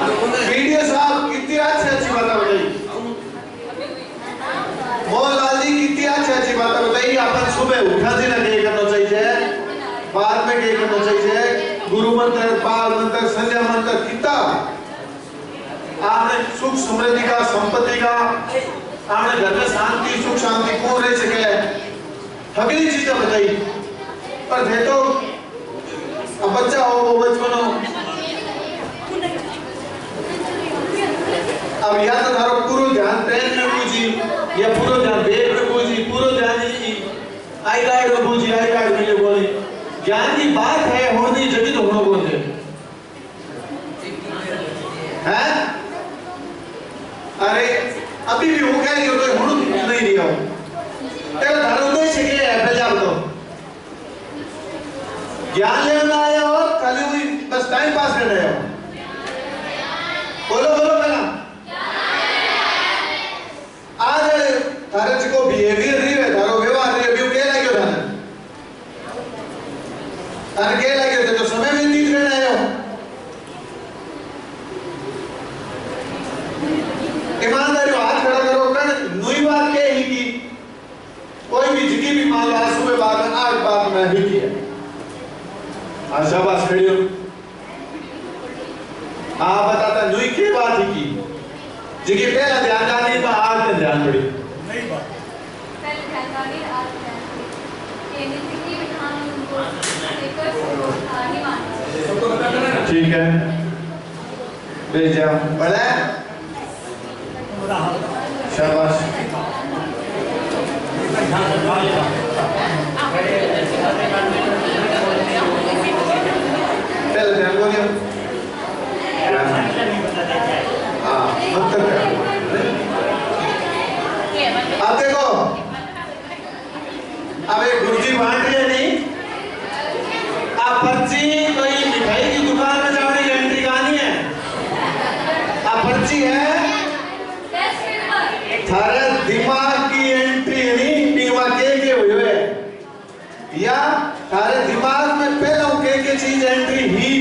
वीडियो साहब कितनी अच्छी बात बताई, मोहनलाल जी कितनी अच्छी बात बताई। अपन सुबह उठा दिन क्या करना चाहिए, बाद में क्या करना चाहिए, गुरु मंत्र, बाल मंत्र, संध्या मंत्र कितना आपने सुख समृद्धि का, संपत्ति का, आपने घर में शांति सुख शांति कौन रह सके अगली चीजें बताई। पर थे तो अब बच्चा हो वो बचपन हो, अब या तो धारो पूरा ध्यान पेन में पूजी या पूरा ध्यान बेग में पूजी, पूरा ध्यान आई कार्ड में पूजी, आई कार्ड मिले बोली। ज्ञान की बात है होनी जगी तो होना बोलते हैं। अरे अभी भी वो कह रही हो तो होना नहीं दिया हो, तेरा धारो उद्देश्य क्या है पहले आप बताओ। ज्ञान लेना आया हो खाली हुई बस टाइम पास करने आया हो, बोलो बोलो पहला आज थारे को बिहेवियर नहीं है, थारो व्यवहार नहीं है, अभी क्या लगे हो थारे क्या लगे हो तो समय में तीत रहना आया हो। ईमानदारी हाथ खड़ा करो कर नई बात क्या ही की, कोई भी जिकी भी मान लो सुबह बात 8 बात में ही की है, शाबाश खड़ी हो। हाँ बताता नई की बात ही की, जिकी पहला ध्यान डाली तो आज में ध्यान पड़ी नहीं बात पहले ध्यान डाली आज ध्यान पड़ी ये जिकी विधान उनको लेकर नहीं मानना, ठीक है भेज जाओ बड़ा शाबाश। पहले ध्यान बोलिए हाँ मतलब अब देखो अब एक गुरुजी बांट रहे नहीं, आप पर्ची कोई मिठाई की दुकान में जाने की एंट्री कहानी है, आप पर्ची है थारे दिमाग की एंट्री नहीं, दिमाग के हुए या थारे दिमाग में पहले के चीज एंट्री ही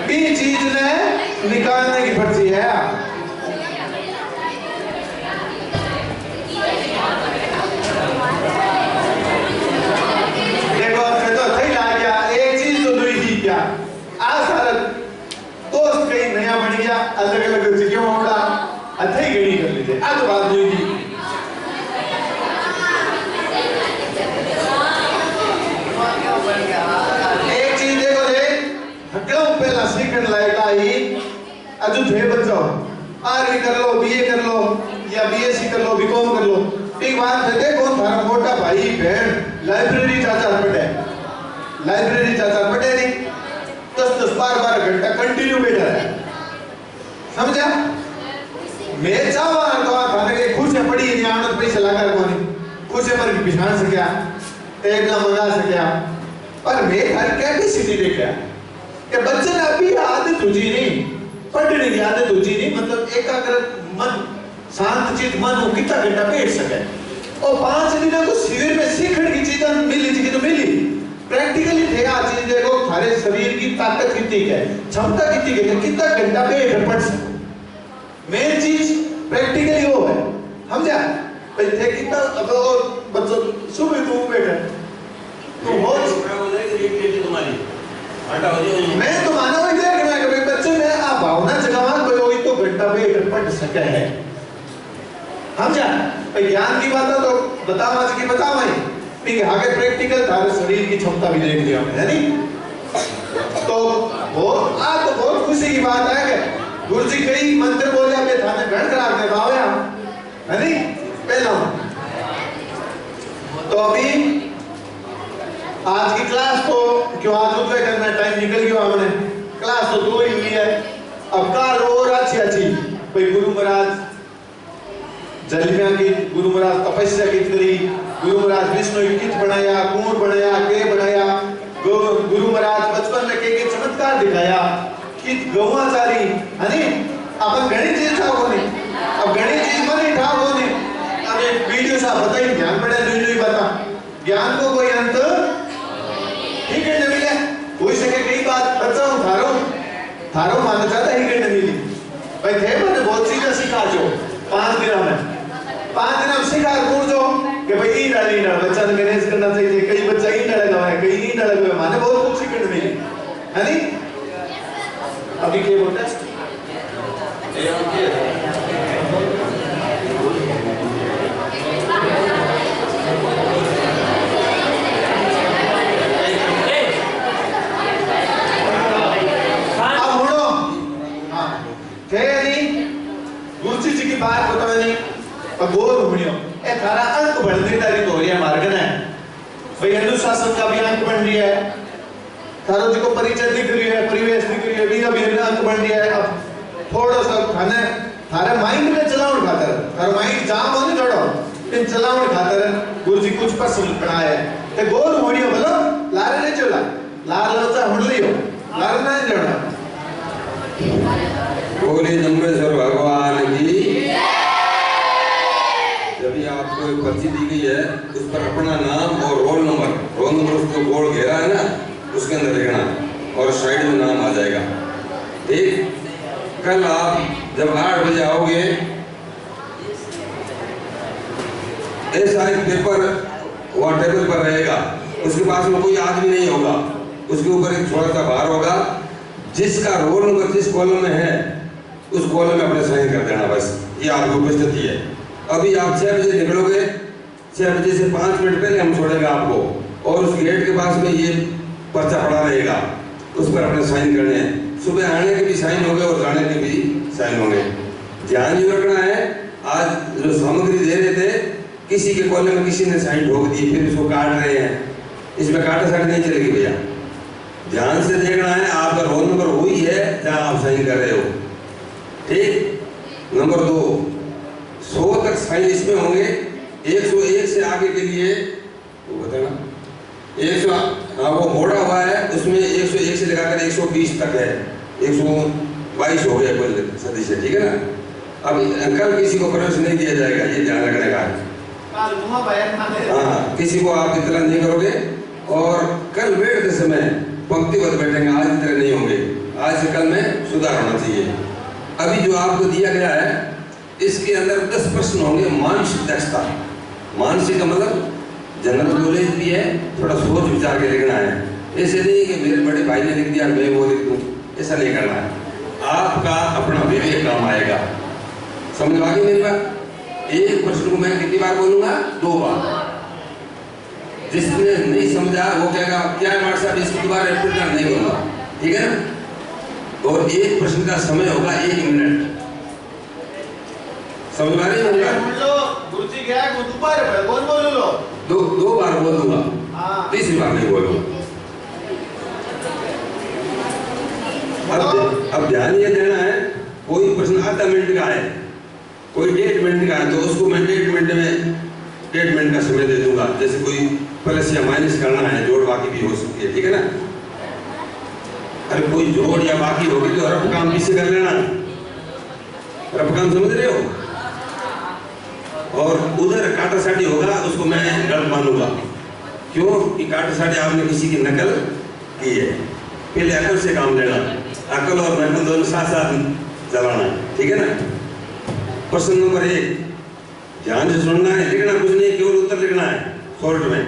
भी चीज ने निकालने की पर्ची है। देखो तो थी ला गया एक चीज तो दुई थी क्या आज सारा दोस्त कहीं नया बन गया, अलग अलग जगह होगा अच्छा ही गड़ी कर लीजिए आज बात दुई थी। एक चीज देखो रे क्यों पहला सीखने लायक आई अजू थे बच्चों आरवी कर लो, बीए कर लो या बीएससी कर लो, बीकॉम कर लो, एक बात है देखो थारा मोटा भाई बहन लाइब्रेरी चाचा पढ़े, लाइब्रेरी चाचा पढ़े नहीं 10-10 12-12 घंटा कंटिन्यू बैठा है, समझा? मैं चाहवा तो थाने के खुद से पढ़ी नहीं आनंद पैसे लगा कोनी खुद से पर बिछान सकिया टेबला मंगा सकिया, पर मैं हर कैपेसिटी देखा कि बच्चे ने अभी आदत हुई नहीं, पढ़ने की आदत हुई नहीं, मतलब एकाग्र मन शांत चित मन हो कितना घंटा बैठ सके और 5 दिनों को शिविर में सीखने की चीजें मिली थी तो मिली प्रैक्टिकली थे आज चीज देखो थारे शरीर की ताकत कितनी है, क्षमता कितनी है, कितना घंटा बैठ पढ़ सको, मेन चीज प्रैक्टिकली वो है, समझा? भाई थे कितना अब बच्चों सुबह तो सके है। समझा? ज्ञान की बात तो बताओ आज की बताओ है कि आगे प्रैक्टिकल थारे शरीर की क्षमता भी देख लिया है नहीं? तो बहुत आज तो बहुत खुशी की बात है कि गुरुजी कई मंत्र बोले अपने थाने घर खराब में बावया है नहीं? पहला तो अभी आज की क्लास तो क्यों आज उतरे करना टाइम निकल गया हमने क्लास तो 2 ही हुई है। अब कल और अच्छी भाई गुरु महाराज जलमिया की गुरु महाराज तपस्या की करी गुरु महाराज विष्णु युक्त बनाया कुंड बनाया के बनाया गुरु महाराज बचपन में के चमत्कार दिखाया कि गौआचारी है नी अपन घणी चीज था होने अब घणी चीज मन था होने अब एक वीडियो सा बताई ध्यान पड़े नहीं बता ज्ञान को कोई अंत ठीक है नहीं मिले कोई सके कई बात बच्चा थारो मानना चाहता ही नहीं मिली भाई थे मैंने बहुत चीजें सिखा जो 5 दिन में सिखा पूछ जो कि भाई ई डाली ना बच्चा ने मैनेज करना चाहिए कई बच्चा ही डालेगा है कई ही डालेगा माने बहुत कुछ सीखने मिली है नी? अभी क्या बोलते हैं गुरुजी जी की बात बताओ नहीं अगोर हुनियो ए थारा अंक बढ़ने तारी तो रिया मार्ग है भाई अनुशासन का भी अंक बन रही है थारो जी को परिचय दिख रही है परिवेश दिख रही है बीना भी अंक बन रही है। अब थोड़ा सा खाने थारे माइंड में चलावन खातर थारो माइंड जाम होने जोड़ो इन चलावन खातर गुरुजी कुछ प्रश्न पढ़ाए ते गोर हुनियो बोलो लारे नहीं चला लार लोचा हुन लियो लार नहीं जोड़ा बोले जम्बेश्वर भगवान की। जब भी आपको एक पर्ची दी गई है उस पर अपना नाम और रोल नंबर उसको गोल घेरा है ना उसके अंदर लिखना और साइड में नाम आ जाएगा। ठीक, कल आप जब 8 बजे आओगे ऐसा एक पेपर वहाँ टेबल पर रहेगा उसके पास में कोई आदमी नहीं होगा उसके ऊपर एक छोटा सा भार होगा जिसका रोल नंबर जिस कॉलम में है उस कॉलम में अपने साइन कर देना बस। ये आपकी उपस्थिति है। अभी आप 6 बजे निकलोगे 6 बजे से 5 मिनट पहले हम छोड़ेंगे आपको और उस गेट के पास में ये पर्चा पड़ा रहेगा उस पर अपने साइन करने हैं। सुबह आने के भी साइन होंगे और जाने के भी साइन होंगे। ध्यान ये रखना है आज जो सामग्री दे रहे थे किसी के कॉलम में किसी ने साइन ठोक दी फिर इसको काट रहे हैं इसमें काटा साइड नहीं चलेगी भैया। ध्यान से देखना है आपका रोल नंबर वही है जहां आप साइन कर रहे हो। ठीक, नंबर 2 100 तक साइन इसमें होंगे 101 से आगे के लिए वो बताना 100 हाँ वो मोड़ा हुआ है उसमें 101 से लगाकर 120 तक है 122 हो गया कुल सदी से। ठीक है ना? अब कल किसी को प्रवेश नहीं दिया जाएगा ये ध्यान रखने का है। हाँ किसी को आप इतना नहीं करोगे और कल बैठते समय पंक्तिबद्ध बैठेंगे आज की तरह नहीं होंगे। आज से कल में सुधार होना चाहिए। अभी जो आपको दिया गया है इसके अंदर 10 प्रश्न होंगे। मानसिक दक्षता मानसिक का मतलब जनरल नॉलेज भी है थोड़ा सोच विचार के लिखना है। ऐसे नहीं कि मेरे बड़े भाई ने लिख दिया मैं वो लिख दूँ ऐसा नहीं करना है। आपका अपना विवेक काम आएगा। समझ आ गई मेरी बात? एक प्रश्न को मैं कितनी बार बोलूंगा 2 बार। जिसने नहीं समझा वो कहेगा क्या मास्टर साहब इसकी दोबारा रिपीट करना नहीं बोलूंगा। ठीक है ना? और एक प्रश्न का समय होगा 1 मिनट। समझ आ रही है? गुरुजी क्या है दोबारा बोल लो 2 बार बोल दूंगा तीसरी बार नहीं बोलूंगा। अब ध्यान ये देना है कोई प्रश्न आधा मिनट का है कोई 1.5 मिनट का है तो उसको मैं 1.5 मिनट में 1.5 मिनट का समय दे दूंगा। जैसे कोई प्लस या माइनस करना है जोड़ बाकी भी हो सकती है। ठीक है ना? अरे कोई जोड़ या बाकी होगी तो रफ काम किससे कर लेना रफ काम समझ रहे हो। और उधर काटा साटी होगा उसको मैं गलत मानूंगा क्यों कि काटा साटी आपने किसी की नकल की है। पहले अकल से काम लेना अकल और नकल दोनों साथ साथ चलाना। ठीक है ना? प्रश्न नंबर 1 ध्यान से सुनना है लिखना कुछ नहीं केवल उत्तर लिखना है शॉर्ट में।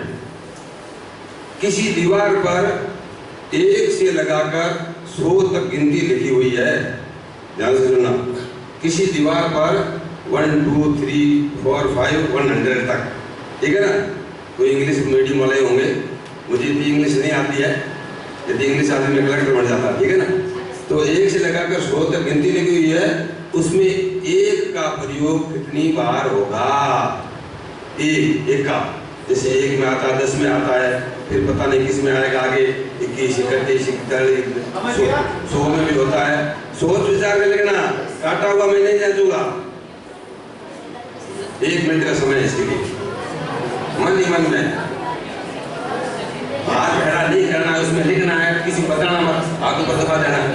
किसी दीवार पर 1 से लगाकर 100 तक गिनती लिखी हुई है। ध्यान से सुनना किसी दीवार पर 1 2 3 4 5 100 तक, ठीक है ना। कोई इंग्लिश मीडियम वाले होंगे, मुझे इतनी इंग्लिश नहीं आती है, यदि इंग्लिश आती मैं कलेक्टर बन जाता, ठीक है ना। तो 1 से लगाकर 100 तक गिनती लिखी हुई है, उसमें 1 का प्रयोग कितनी बार होगा? एक का, जैसे 1 में आता है, 10 में आता है, फिर पता नहीं किस में आएगा आगे, 21 31 41 100 में भी होता है। सोच विचार कर लिखना, काटा हुआ मैं नहीं जांचूंगा। 1 मिनट का समय है इसके लिए, मन ही मन में हाथ खड़ा नहीं करना है, उसमें लिखना है, किसी को बताना मत, हाथ ऊपर दबा देना है।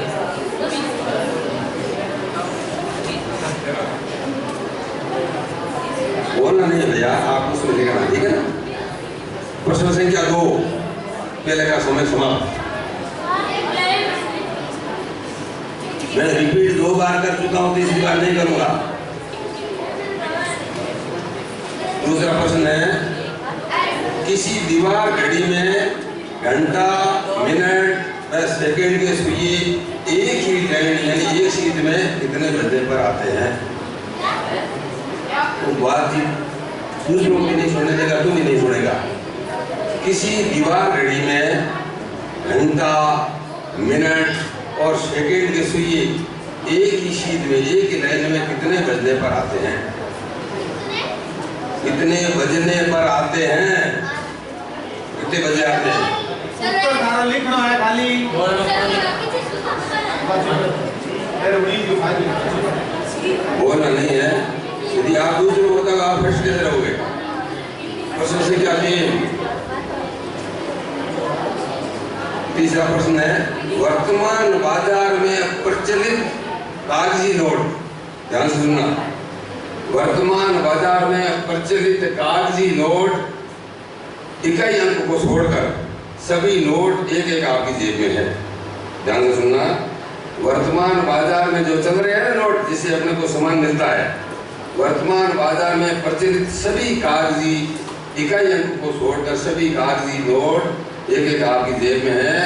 बोलना नहीं है भैया, आप उसमें लिखना, ठीक है ना। प्रश्न संख्या 2, पहले का समय समाप्त। मैं रिपीट 2 बार कर चुका हूं, तीसरी बार नहीं करूंगा। दूसरा प्रश्न है, किसी दीवार घड़ी में घंटा, मिनट व सेकंड के सुइए एक ही लाइन यानी एक सीध में कितने बजने पर आते हैं? तो बात ही दूसरों की नहीं सुनने देगा, तू भी नहीं सुनेगा। किसी दीवार घड़ी में घंटा, मिनट और सेकंड के सुइए एक ही सीध में एक ही लाइन में कितने बजने पर आते हैं? कितने बजने पर आते हैं? कितने बजे आते हैं? उत्तर धारा लिखना है खाली। बोलना नहीं है, यदि आप दूसरों को बताओगे आप फर्स्ट कैसे रहोगे? प्रश्न से क्या चाहिए? तीसरा प्रश्न है, वर्तमान बाजार में प्रचलित कागजी नोट, ध्यान से सुनना, वर्तमान बाजार में प्रचलित कागजी नोट इकाई अंक को छोड़कर सभी नोट एक एक आपकी जेब में है। ध्यान से सुनना, वर्तमान बाजार में जो चल रहे हैं ना नोट, जिससे अपने को सामान मिलता है, वर्तमान बाजार में प्रचलित सभी कागजी इकाई अंक को छोड़कर सभी कागजी नोट एक एक आपकी जेब में है।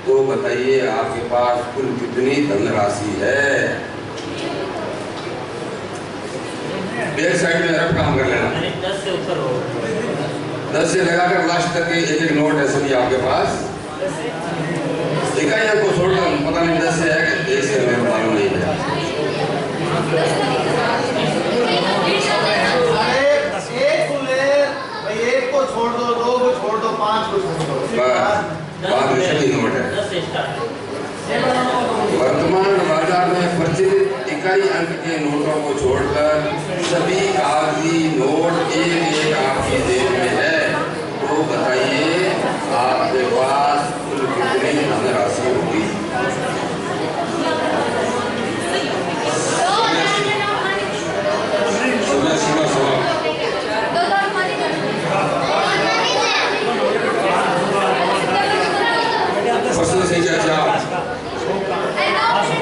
तो बताइए आपके पास कुल कितनी धनराशि है? बैक साइड में रफ काम कर लेना, 10 से ऊपर हो, 10 से लगाकर लास्ट तक एक एक नोट है सभी आपके पास। इकाइयों को छोड़कर पता नहीं 10 से है कि 1 से, मेरे मालूम नहीं है।